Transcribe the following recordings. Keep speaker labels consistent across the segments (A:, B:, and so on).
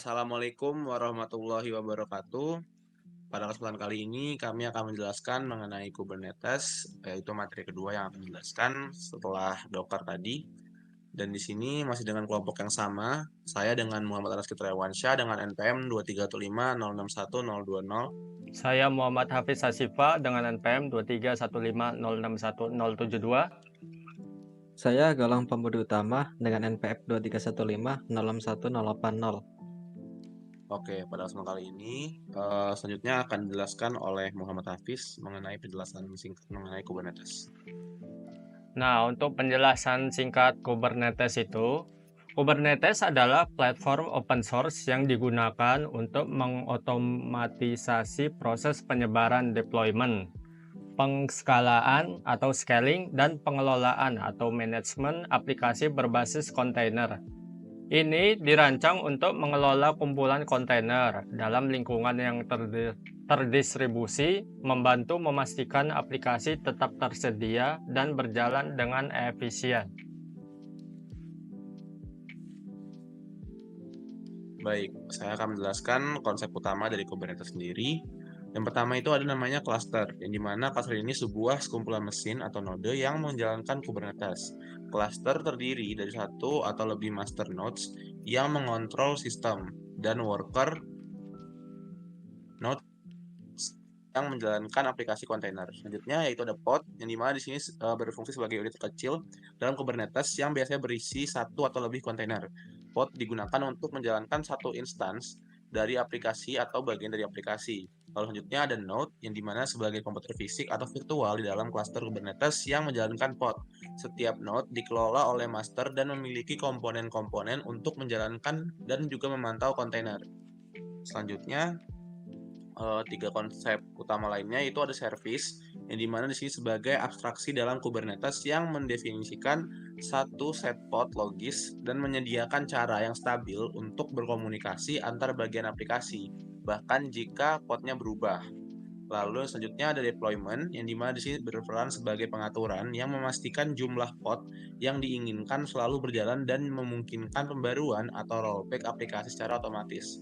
A: Assalamualaikum warahmatullahi wabarakatuh. Pada kesempatan kali ini kami akan menjelaskan mengenai Kubernetes, yaitu materi kedua yang akan menjelaskan setelah Docker tadi. Dan di sini masih dengan kelompok yang sama, saya dengan Muhammad Anas Fitriawansyah dengan NPM 231506120.
B: Saya Muhammad Hafiz Hasifa dengan NPM 23150617072.
C: Saya Galang Pembudi Utama dengan NPF 231506180.
A: Oke, pada kesempatan kali ini selanjutnya akan dijelaskan oleh Muhammad Hafiz mengenai penjelasan singkat mengenai Kubernetes.
B: Nah, untuk penjelasan singkat Kubernetes Kubernetes adalah platform open source yang digunakan untuk mengotomatisasi proses penyebaran deployment, pengskalaan atau scaling, dan pengelolaan atau manajemen aplikasi berbasis kontainer. Ini dirancang untuk mengelola kumpulan kontainer dalam lingkungan yang terdistribusi, membantu memastikan aplikasi tetap tersedia dan berjalan dengan efisien.
A: Baik, saya akan menjelaskan konsep utama dari Kubernetes sendiri. Yang pertama itu ada namanya cluster, yang dimana cluster ini sebuah sekumpulan mesin atau node yang menjalankan Kubernetes. Cluster terdiri dari satu atau lebih master nodes yang mengontrol sistem dan worker nodes yang menjalankan aplikasi kontainer. Selanjutnya yaitu ada pod, yang dimana di sini berfungsi sebagai unit kecil dalam Kubernetes yang biasanya berisi satu atau lebih kontainer. Pod digunakan untuk menjalankan satu instance dari aplikasi atau bagian dari aplikasi. Lalu selanjutnya ada node, yang dimana sebagai komputer fisik atau virtual di dalam cluster Kubernetes yang menjalankan pod. Setiap node dikelola oleh master dan memiliki komponen-komponen untuk menjalankan dan juga memantau kontainer. Selanjutnya, tiga konsep utama lainnya itu ada service, yang dimana di sini sebagai abstraksi dalam Kubernetes yang mendefinisikan satu set pod logis dan menyediakan cara yang stabil untuk berkomunikasi antar bagian aplikasi, bahkan jika podnya berubah. Lalu selanjutnya ada deployment, yang dimana di sini berperan sebagai pengaturan yang memastikan jumlah pod yang diinginkan selalu berjalan dan memungkinkan pembaruan atau rollback aplikasi secara otomatis.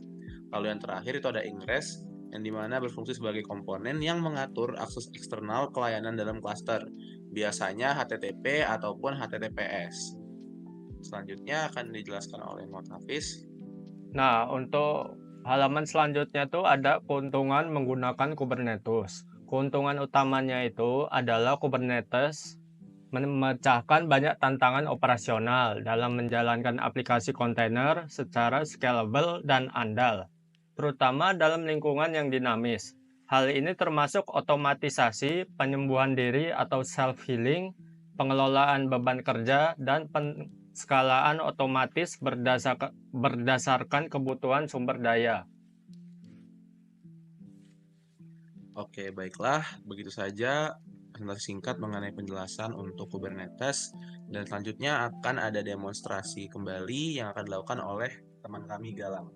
A: Lalu yang terakhir itu ada ingress, yang dimana berfungsi sebagai komponen yang mengatur akses eksternal ke layanan dalam cluster, biasanya HTTP ataupun HTTPS. Selanjutnya akan dijelaskan oleh Muhammad Hafiz.
B: Nah, untuk halaman selanjutnya ada keuntungan menggunakan Kubernetes. Keuntungan utamanya itu adalah Kubernetes memecahkan banyak tantangan operasional dalam menjalankan aplikasi kontainer secara scalable dan andal, terutama dalam lingkungan yang dinamis. Hal ini termasuk otomatisasi, penyembuhan diri atau self-healing, pengelolaan beban kerja, dan penskalaan otomatis berdasarkan kebutuhan sumber daya.
A: Oke, baiklah. Begitu saja presentasi singkat mengenai penjelasan untuk Kubernetes, dan selanjutnya akan ada demonstrasi kembali yang akan dilakukan oleh teman kami Galang.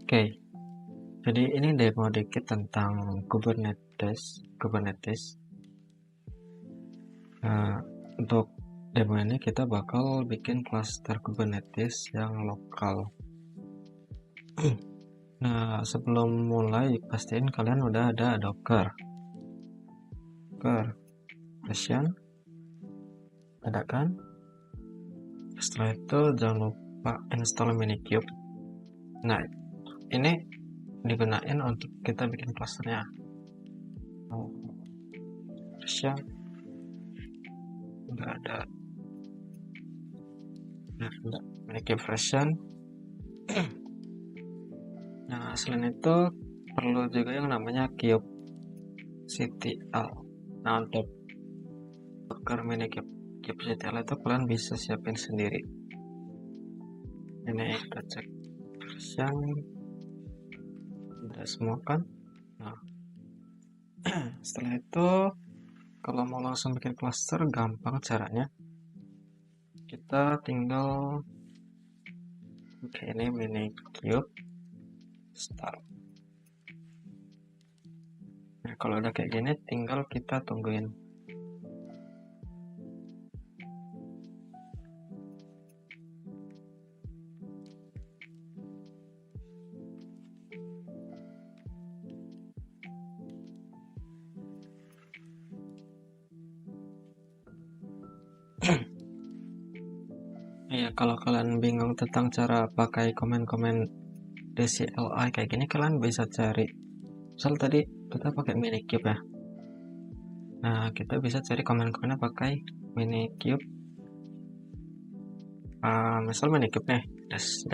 C: Oke, jadi ini demo dikit tentang Kubernetes. Nah, untuk demo ini kita bakal bikin cluster Kubernetes yang lokal. Nah, sebelum mulai pastiin kalian udah ada Docker version, ada kan? Setelah itu jangan lupa install Minikube. Nah, ini digunain untuk kita bikin clusternya. Version udah ada. Minikube version. Nah, selain itu perlu juga yang namanya kubectl. Nah, untuk Docker Minikube kubectl itu kalian bisa siapin sendiri. Ini kita cek version udah semua kan. Nah, setelah itu kalau mau langsung bikin cluster gampang caranya. Kita tinggal ini Minikube start. Nah, kalau udah kayak gini tinggal kita tungguin. Ya, kalau kalian bingung tentang cara pakai komen-komen di CLI kayak gini, kalian bisa cari. Misal tadi kita pakai Minikube ya. Nah, kita bisa cari komen-komennya pakai Minikube. Misal Minikube nih, dash.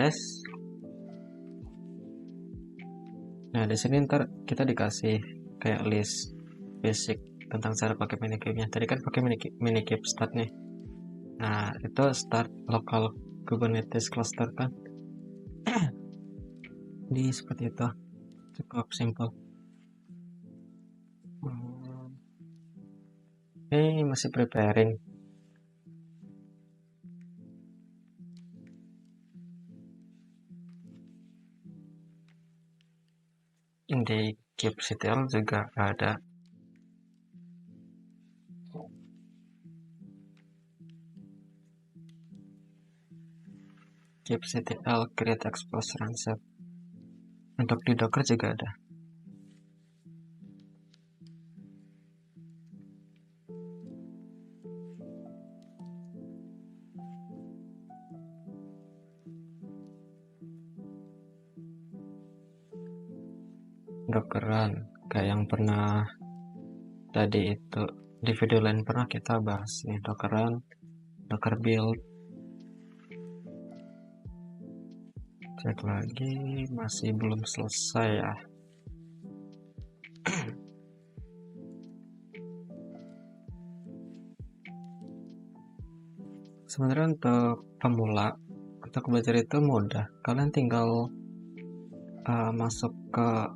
C: Nah, di sini ntar kita dikasih kayak list basic tentang cara pakai Minikube-nya. Tadi kan pakai Minikube start nih. Nah, itu start local Kubernetes cluster kan. Di seperti itu. Cukup simple. Ini masih preparing. Di kubectl juga ada. kubectl create expose ransom. Untuk di Docker juga ada. Dockeran kayak yang pernah tadi itu di video lain pernah kita bahas nih, Dockeran, Docker build. Cek lagi, masih belum selesai ya. Sebenarnya untuk pemula, untuk belajar itu mudah. Kalian tinggal masuk ke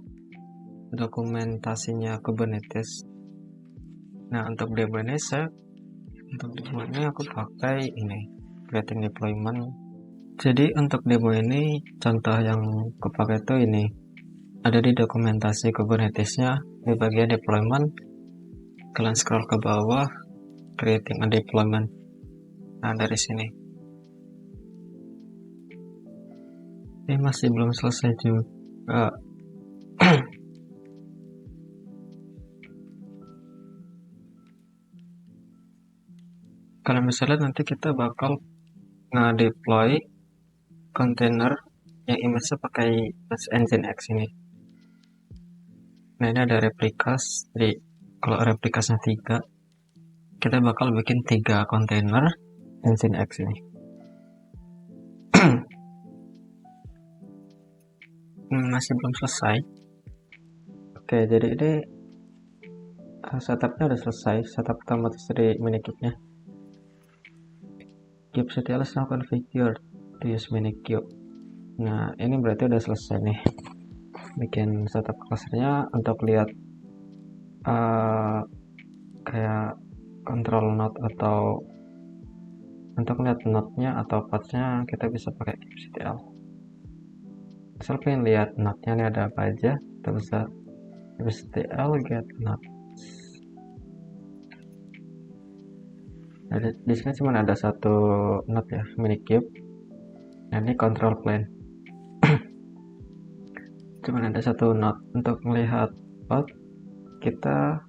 C: dokumentasinya Kubernetes. Nah, untuk demo ini aku pakai ini, creating deployment. Jadi untuk demo ini, contoh yang aku pakai itu ini, ada di dokumentasi Kubernetes-nya, di bagian deployment, kalian scroll ke bawah, creating a deployment. Nah, dari sini. Ini masih belum selesai juga. Kalian bisa lihat nanti kita bakal nge-deploy container yang image-nya pakai Nginx ini. Nah, ini ada replikas. Jadi kalau replikasnya 3, kita bakal bikin 3 container Nginx ini. Masih belum selesai. Oke, jadi ini setupnya udah selesai. Setup otomatis dari Minikube-nya. kubectl is now configured to use Minikube. Nah, ini berarti udah selesai nih. Bikin setup clusternya untuk lihat kayak control node atau untuk lihat node-nya atau path-nya kita bisa pakai kubectl. Misal pengen lihat node-nya ini ada apa aja, kita bisa kubectl get node. Nah, di sini cuma ada satu node ya, Minikube. Nah, ini control plane. Cuma ada satu node. Untuk melihat path, kita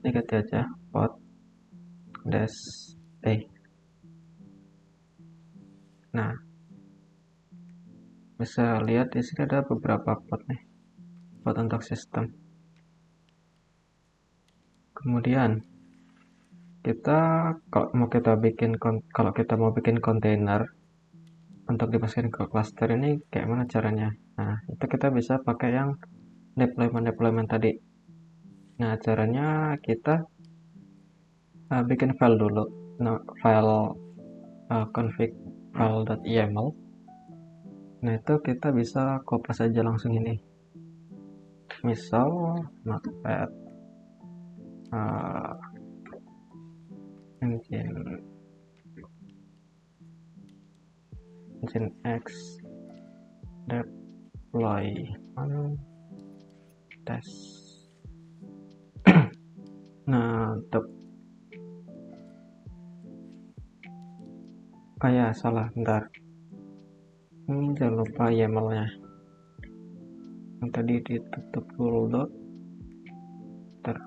C: ganti aja path dash a. Nah, bisa lihat di sini ada beberapa path nih, path untuk sistem. Kemudian kita kalau kita mau bikin kontainer untuk dimasukin ke cluster ini kayak mana caranya? Nah, itu kita bisa pakai yang deployment tadi. Nah, caranya kita bikin file dulu. Nah, file config file.yml. Nah, itu kita bisa copy saja langsung ini. Misal notepad Nginx deploy test. Nah, untuk salah, bentar. Ini jangan lupa YAML-nya. Yang tadi ditutup dulu. Bentar.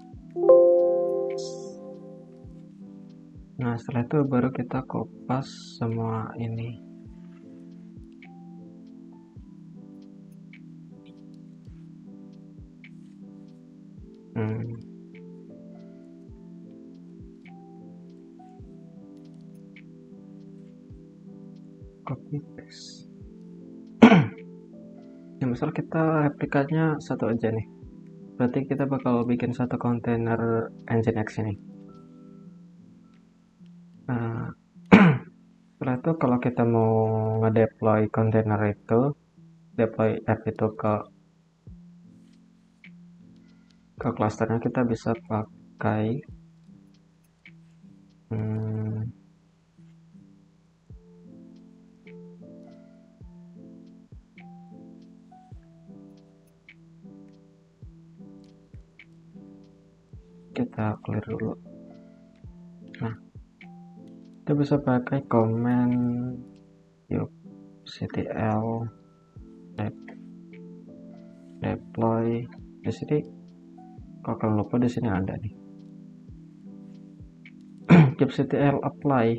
C: Nah, setelah itu baru kita kopas semua ini. Copy paste. Ya, misal kita replikanya satu aja nih. Berarti kita bakal bikin satu kontainer Nginx ini. Nah, setelah itu kalau kita mau ngedeploy kontainer itu, deploy app itu ke klasternya, kita bisa pakai kita clear dulu. Nah, kita bisa pakai command kubectl deploy. Di sini kalau kalian lupa, di sini ada nih kubectl apply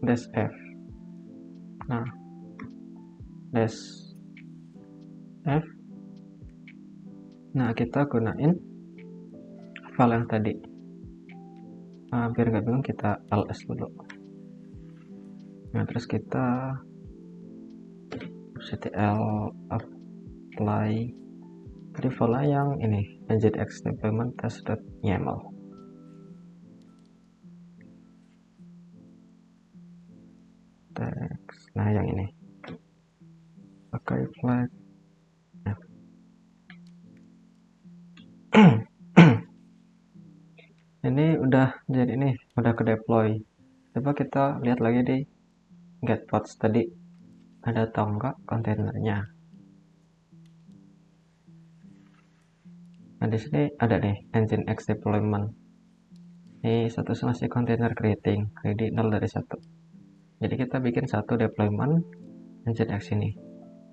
C: -f. Nah, -f. Nah, kita gunain file yang tadi. Biar nggak bingung, kita ls dulu. Nah, terus kita kubectl apply di file yang ini, nginx deployment test.yaml. Teks. Nah, yang ini pakai flag. Ini udah jadi, ini udah ke deploy. Coba kita lihat lagi di getpods tadi, ada atau enggak kontainernya. Nah, di sini ada nih Nginx deployment. Ini status masih container creating, ready 0 dari 1. Jadi kita bikin satu deployment Nginx ini,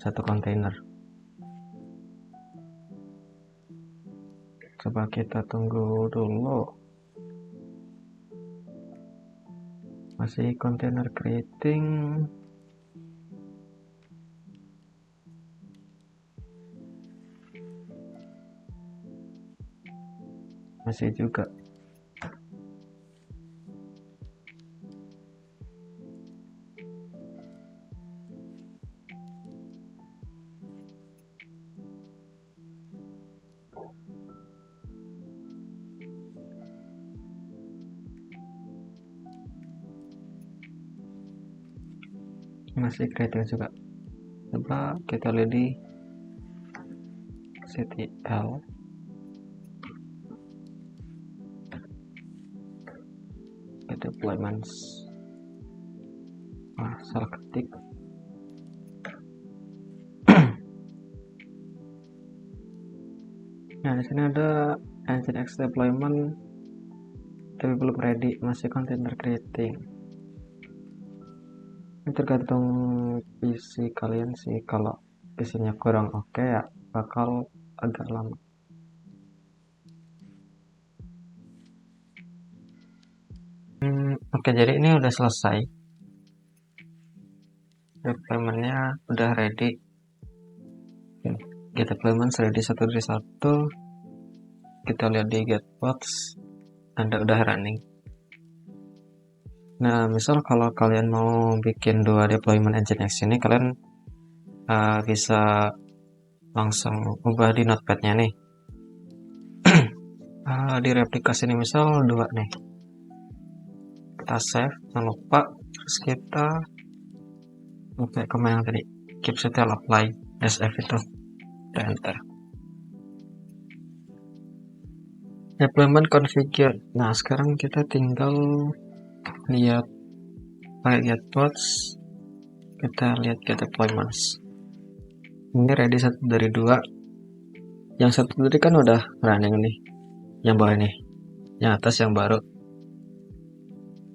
C: satu kontainer. Coba kita tunggu dulu. Masih container creating. Masih juga. Masih creating juga. Coba kita lihat di ctl deployments. Salah ketik. Nah, di sini ada Nginx deployment tapi belum ready, masih container creating. Ini tergantung PC kalian sih. Kalau PC-nya kurang oke, ya bakal agak lama. Oke, jadi ini udah selesai. Deployment-nya udah ready. Get deployment ready 1 dari 1. Kita lihat di getpods, Anda udah running. Nah, misal kalau kalian mau bikin 2 deployment Nginx ini, kalian bisa langsung ubah di notepad-nya nih. Di replikasi ini misal 2 nih. Kita save, jangan lupa. Terus kita pakai command yang tadi, kubectl apply -f itu, dan enter. Deployment configure. Nah, sekarang kita tinggal lihat pakai getpods, kita lihat get deployments. Ini ready 1 dari 2. Yang 1 tadi kan udah running nih, yang bawah nih, yang atas yang baru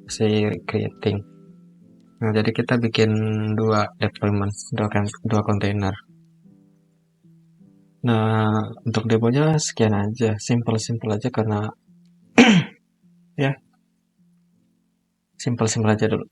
C: masih creating. Nah, jadi kita bikin 2 deployment, 2 container. Nah, untuk demonya sekian aja, simple aja karena ya Simpel-simpel aja dulu.